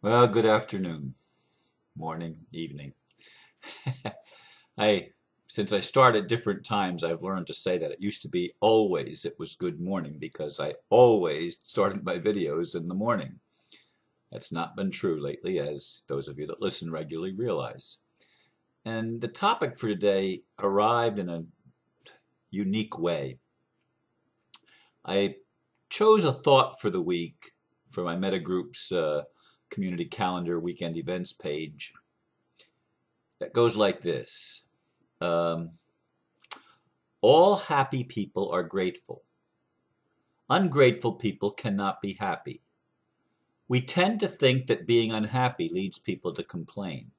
Well, good afternoon, morning, evening. I, since I start at different times, I've learned to say that. It used to be always it was good morning because I always started my videos in the morning. That's not been true lately, as those of you that listen regularly realize. And the topic for today arrived in a unique way. I chose a thought for the week for my Metagroup's community calendar weekend events page that goes like this. Um, all happy people are grateful. Ungrateful people cannot be happy. We tend to think that being unhappy leads people to complain,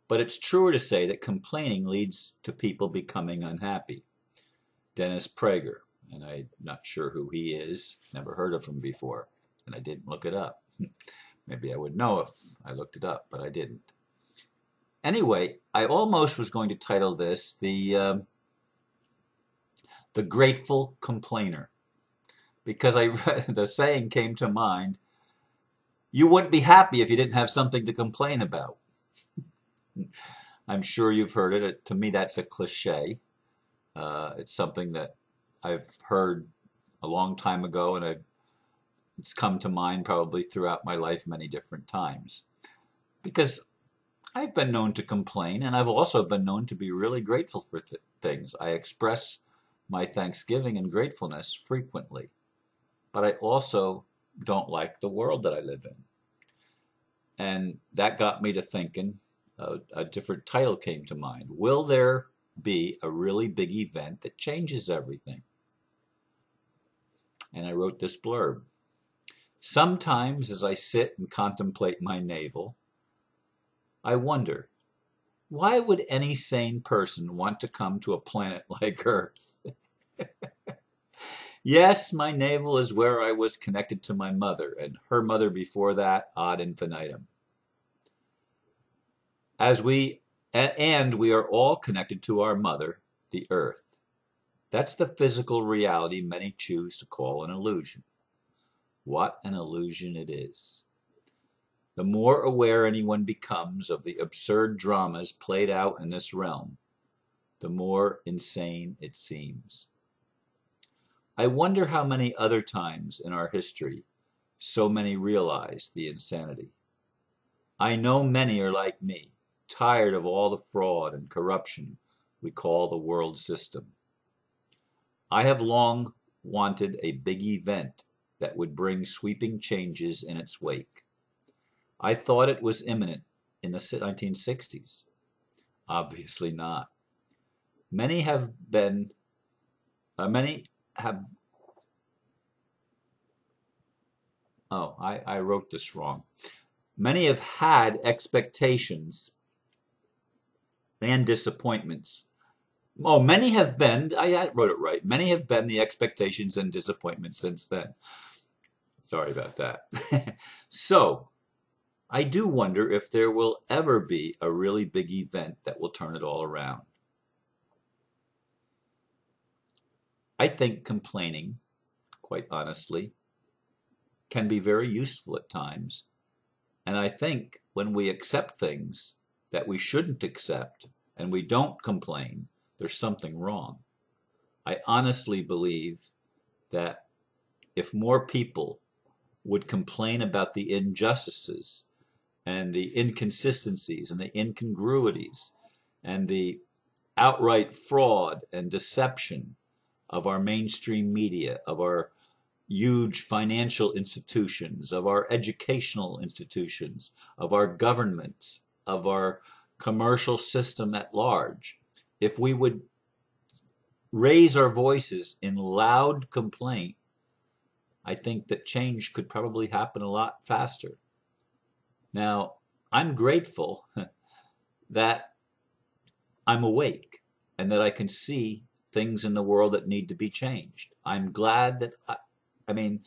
but it's truer to say that complaining leads to people becoming unhappy. Dennis Prager, and I'm not sure who he is, never heard of him before, and I didn't look it up. Maybe I would know if I looked it up, but I didn't. Anyway, I almost was going to title this the Grateful Complainer, because I read, the saying came to mind, you wouldn't be happy if you didn't have something to complain about. I'm sure you've heard it. To me, that's a cliche. It's something that I've heard a long time ago, and it's come to mind probably throughout my life many different times. Because I've been known to complain, and I've also been known to be really grateful for things. I express my thanksgiving and gratefulness frequently, but I also don't like the world that I live in. And that got me to thinking, a different title came to mind. Will there be a really big event that changes everything? And I wrote this blurb. Sometimes as I sit and contemplate my navel, I wonder, why would any sane person want to come to a planet like Earth? Yes, my navel is where I was connected to my mother, and her mother before that, ad infinitum. And we are all connected to our mother, the Earth. That's the physical reality many choose to call an illusion. What an illusion it is. The more aware anyone becomes of the absurd dramas played out in this realm, the more insane it seems. I wonder how many other times in our history so many realized the insanity. I know many are like me, tired of all the fraud and corruption we call the world system. I have long wanted a big event that would bring sweeping changes in its wake. I thought it was imminent in the 1960s. Obviously not. Many have been, many have, oh, I wrote this wrong. Many have had expectations and disappointments. Oh, many have been, I wrote it right. Many have been the expectations and disappointments since then. Sorry about that. So, I do wonder if there will ever be a really big event that will turn it all around. I think complaining, quite honestly, can be very useful at times. And I think when we accept things that we shouldn't accept and we don't complain, there's something wrong. I honestly believe that if more people would complain about the injustices and the inconsistencies and the incongruities and the outright fraud and deception of our mainstream media, of our huge financial institutions, of our educational institutions, of our governments, of our commercial system at large, if we would raise our voices in loud complaint, I think that change could probably happen a lot faster. Now, I'm grateful that I'm awake and that I can see things in the world that need to be changed. I'm glad that I mean,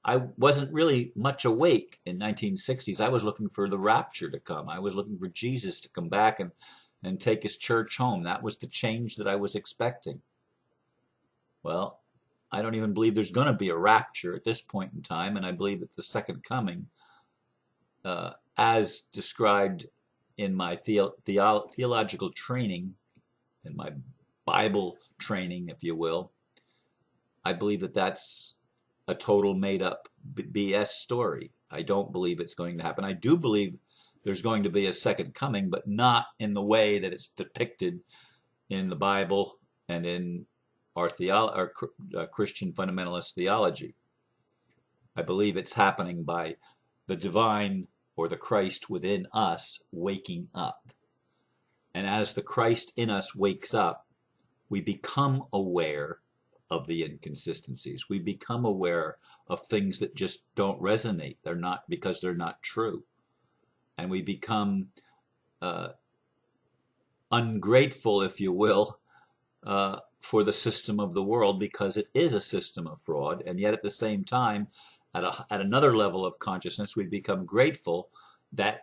I wasn't really much awake in 1960s. I was looking for the rapture to come. I was looking for Jesus to come back and take his church home. That was the change that I was expecting. Well, I don't even believe there's going to be a rapture at this point in time, and I believe that the second coming as described in my theological training, in my Bible training, if you will, I believe that that's a total made-up BS story. I don't believe it's going to happen. I do believe there's going to be a second coming, but not in the way that it's depicted in the Bible and in our Christian fundamentalist theology. I believe it's happening by the divine or the Christ within us waking up. And as the Christ in us wakes up, we become aware of the inconsistencies. We become aware of things that just don't resonate. They're not, because they're not true. And we become ungrateful, if you will, for the system of the world, because it is a system of fraud. And yet at the same time, at another level of consciousness, we become grateful that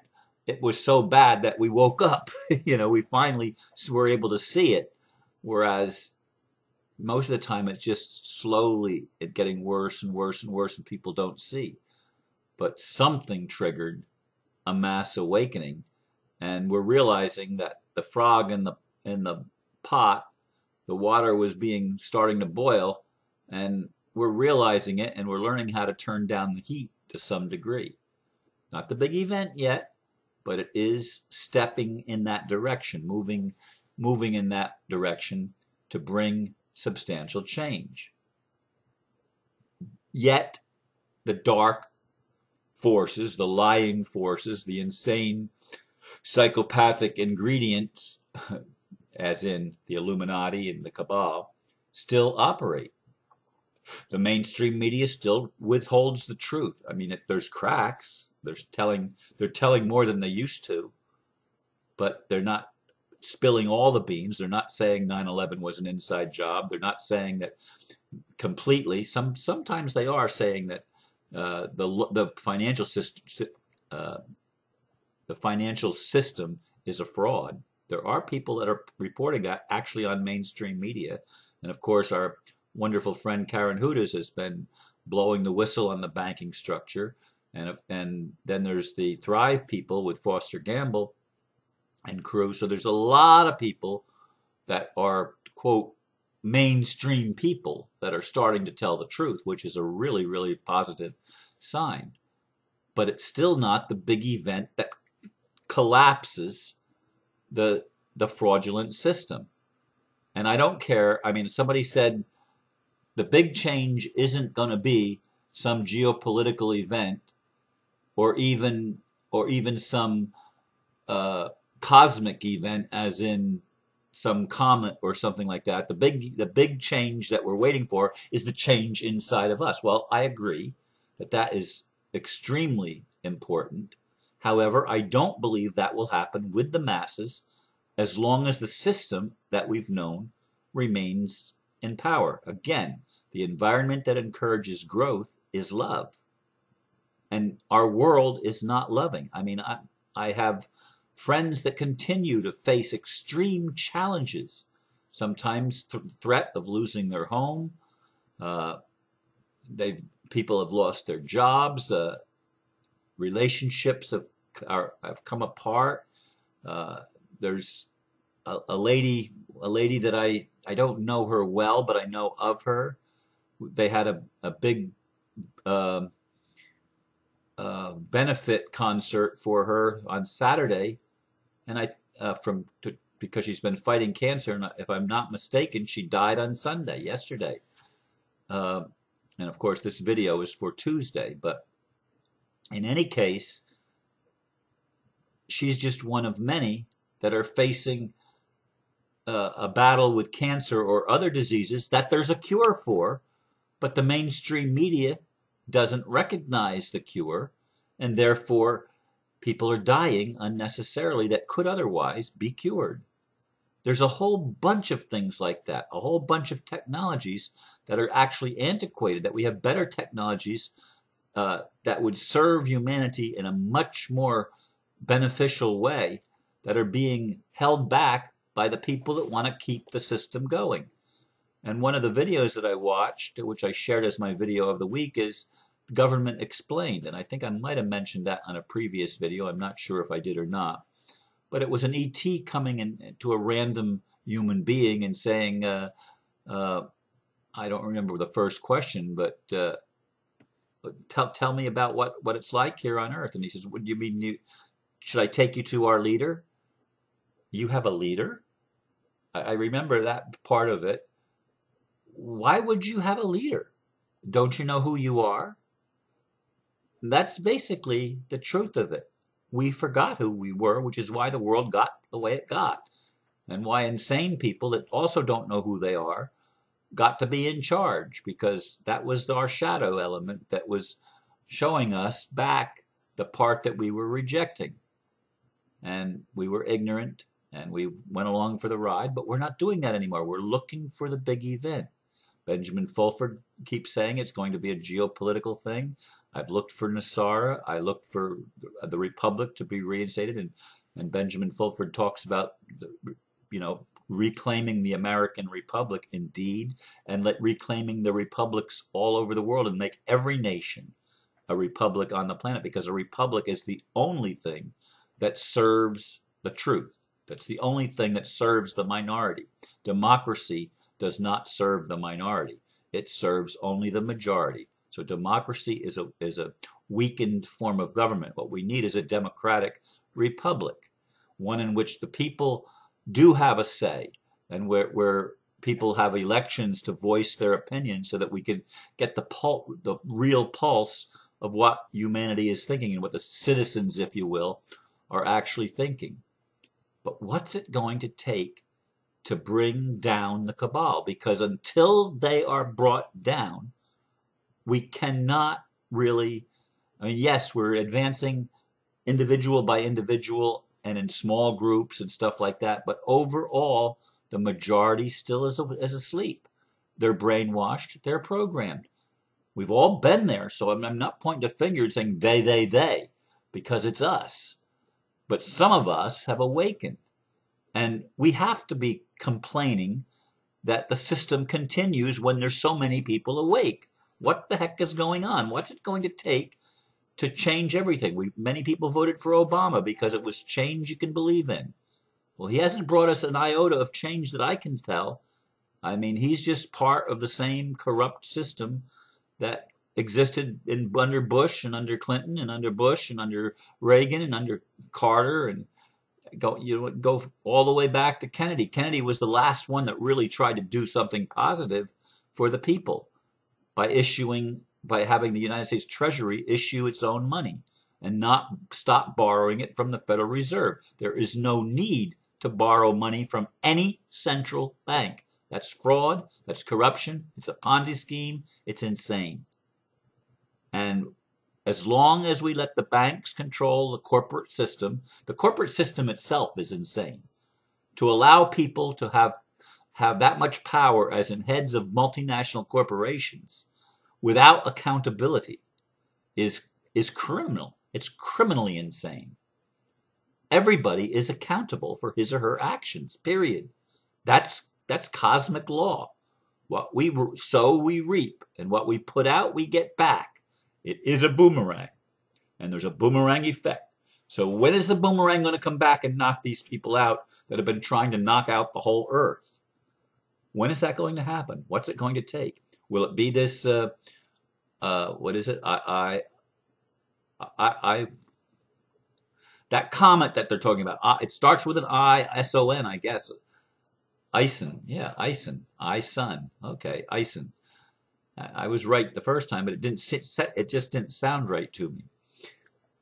it was so bad that we woke up. We finally were able to see it. Whereas most of the time it's just slowly getting worse and worse and worse, and people don't see. But something triggered a mass awakening, and we're realizing that the frog in the pot, the water was starting to boil, and we're realizing it, and we're learning how to turn down the heat to some degree. Not the big event yet, but it is stepping in that direction, moving in that direction to bring substantial change. Yet the dark forces, the lying forces, the insane psychopathic ingredients, as in the Illuminati and the Cabal, still operate. The mainstream media still withholds the truth. I mean, there's cracks. They're telling more than they used to, but they're not spilling all the beans. They're not saying 9/11 was an inside job. They're not saying that completely. Sometimes they are saying that the financial system is a fraud. There are people that are reporting that actually on mainstream media, and of course our wonderful friend Karen Hudas has been blowing the whistle on the banking structure, and then there's the Thrive people with Foster Gamble and crew. So there's a lot of people that are, quote, mainstream people that are starting to tell the truth, which is a really, really positive sign. But it's still not the big event that collapses the fraudulent system. And I don't care. I mean, somebody said the big change isn't going to be some geopolitical event or even some cosmic event, as in some comet or something like that. The big change that we're waiting for is the change inside of us. Well, I agree that is extremely important. However, I don't believe that will happen with the masses as long as the system that we've known remains in power. Again, the environment that encourages growth is love. And our world is not loving. I mean, I have friends that continue to face extreme challenges, sometimes threat of losing their home. People have lost their jobs. Relationships have come apart. There's a lady that I don't know her well, but I know of her. They had a big benefit concert for her on Saturday, and because she's been fighting cancer, and if I'm not mistaken, she died on Sunday, yesterday. And of course, this video is for Tuesday, but in any case, she's just one of many that are facing a battle with cancer or other diseases that there's a cure for, but the mainstream media doesn't recognize the cure, and therefore people are dying unnecessarily that could otherwise be cured. There's a whole bunch of things like that, a whole bunch of technologies that are actually antiquated, that we have better technologies that would serve humanity in a much more beneficial way, that are being held back by the people that want to keep the system going. And one of the videos that I watched, which I shared as my video of the week, is government explained. And I think I might have mentioned that on a previous video. I'm not sure if I did or not. But it was an ET coming in to a random human being and saying, I don't remember the first question, but tell me about what it's like here on Earth. And he says, what do you mean? Should I take you to our leader? You have a leader? I remember that part of it. Why would you have a leader? Don't you know who you are? That's basically the truth of it. We forgot who we were, which is why the world got the way it got. And why insane people that also don't know who they are got to be in charge, because that was our shadow element that was showing us back the part that we were rejecting. And we were ignorant and we went along for the ride, but we're not doing that anymore. We're looking for the big event. Benjamin Fulford keeps saying it's going to be a geopolitical thing. I've looked for Nasara. I looked for the Republic to be reinstated. And Benjamin Fulford talks about, reclaiming the American Republic, indeed, and reclaiming the republics all over the world and make every nation a republic on the planet, because a republic is the only thing that serves the truth. That's the only thing that serves the minority. Democracy does not serve the minority. It serves only the majority. So democracy is a weakened form of government. What we need is a democratic republic, one in which the people do have a say, and where people have elections to voice their opinion, so that we can get the real pulse of what humanity is thinking and what the citizens, if you will, are actually thinking. But what's it going to take to bring down the cabal? Because until they are brought down, we cannot really, yes, we're advancing individual by individual and in small groups and stuff like that, but overall, the majority still is asleep. They're brainwashed, they're programmed. We've all been there, so I'm not pointing a finger and saying they, because it's us. But some of us have awakened, and we have to be complaining that the system continues when there's so many people awake. What the heck is going on? What's it going to take to change everything? Many people voted for Obama because it was change you can believe in. Well, he hasn't brought us an iota of change that I can tell. I mean, he's just part of the same corrupt system that existed under Bush and under Clinton and under Bush and under Reagan and under Carter, and go all the way back to Kennedy. Kennedy was the last one that really tried to do something positive for the people by having the United States Treasury issue its own money and not stop borrowing it from the Federal Reserve. There is no need to borrow money from any central bank. That's fraud, that's corruption, it's a Ponzi scheme, it's insane. And as long as we let the banks control the corporate system itself is insane. To allow people to have that much power as in heads of multinational corporations without accountability is criminal. It's criminally insane. Everybody is accountable for his or her actions, period. That's cosmic law. What we sow, we reap, and what we put out, we get back. It is a boomerang, and there's a boomerang effect. So when is the boomerang going to come back and knock these people out that have been trying to knock out the whole earth? When is that going to happen? What's it going to take? Will it be this, what is it? That comet that they're talking about, it starts with an I, S-O-N, I guess. Ison, yeah, Ison, I-Sun, okay, Ison. I was right the first time, but it just didn't sound right to me.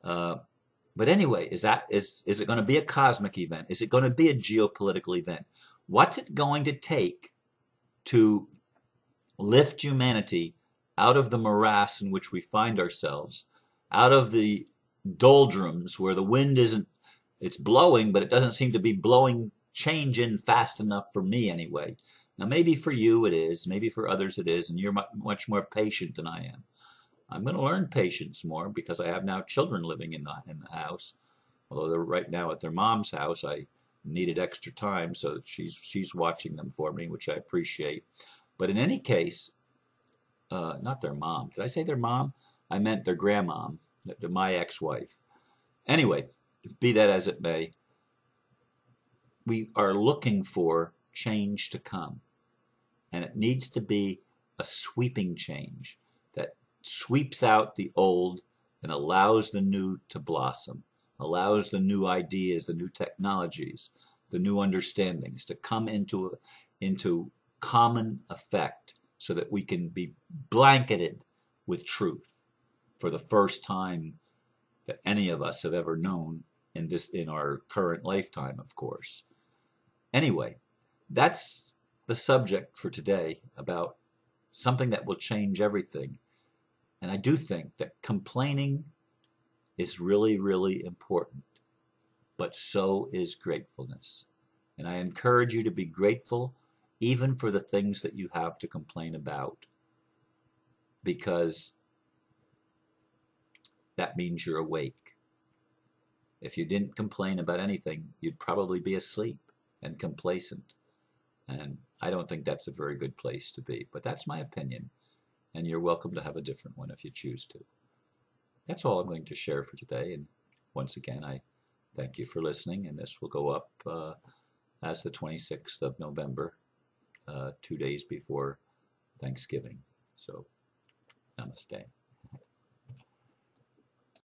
But anyway, is it going to be a cosmic event? Is it going to be a geopolitical event? What's it going to take to lift humanity out of the morass in which we find ourselves, out of the doldrums where the wind it's blowing, but it doesn't seem to be blowing change in fast enough for me anyway. Now, maybe for you it is, maybe for others it is, and you're much more patient than I am. I'm going to learn patience more because I have now children living in the house. Although they're right now at their mom's house, I needed extra time, so she's watching them for me, which I appreciate. But in any case, not their mom. Did I say their mom? I meant their grandmom, my ex-wife. Anyway, be that as it may, we are looking for change to come. And it needs to be a sweeping change that sweeps out the old and allows the new to blossom, allows the new ideas, the new technologies, the new understandings to come into common effect so that we can be blanketed with truth for the first time that any of us have ever known in our current lifetime, of course. Anyway, that's the subject for today, about something that will change everything. And I do think that complaining is really, really important, but so is gratefulness. And I encourage you to be grateful even for the things that you have to complain about, because that means you're awake. If you didn't complain about anything, you'd probably be asleep and complacent. And I don't think that's a very good place to be. But that's my opinion. And you're welcome to have a different one if you choose to. That's all I'm going to share for today. And once again, I thank you for listening. And this will go up as the 26th of November, 2 days before Thanksgiving. So, namaste.